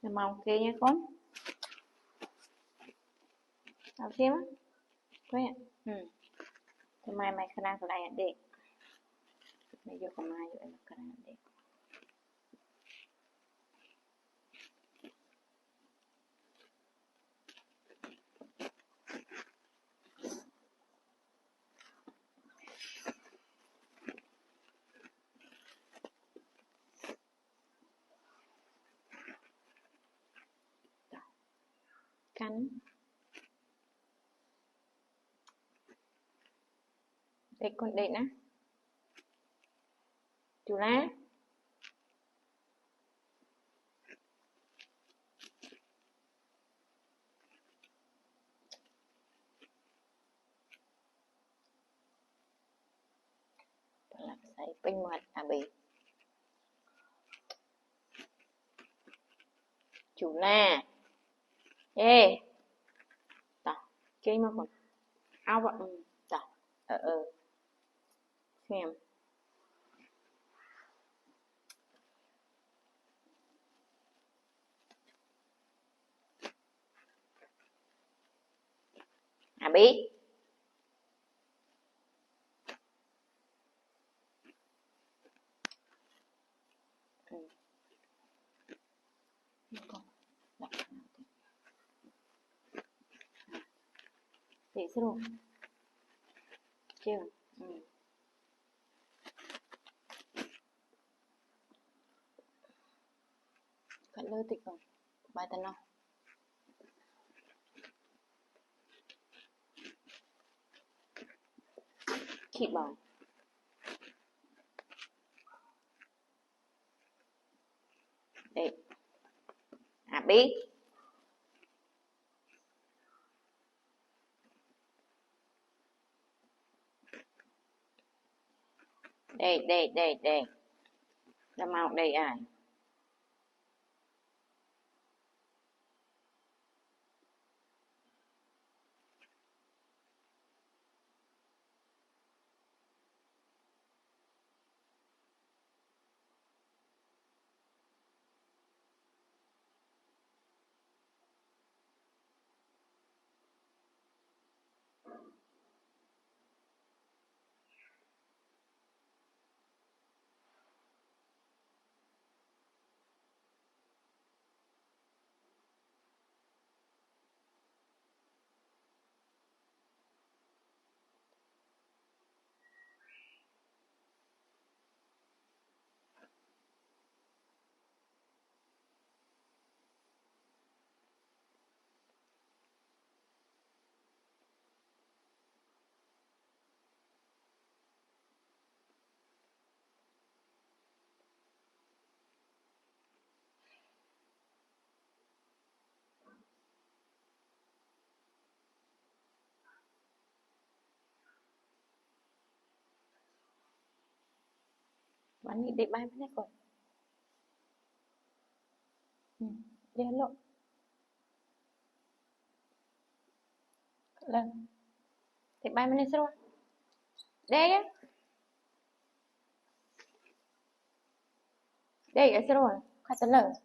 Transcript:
màu kia nha con.เอาเทียมก็เนี่ยทำไมไม่ขนาดอะไรเด็กไม่ยกออกมาอยู่ขนาดเด็กกันเด็กคนเด็กนะจุฬาหลักใส่เป็นหมดbịจุฬาต่อเก่งมากคนเอาแบบต่อxem biết thì sẽ luôn chưa cắt lơ tịch rồi bài tân nào chị bảo đây biết đây là màu đây bạn nghĩ để bài bên này còn để lộ lên để bài bên này sao đây á đây ở sao rồi khai tấn lời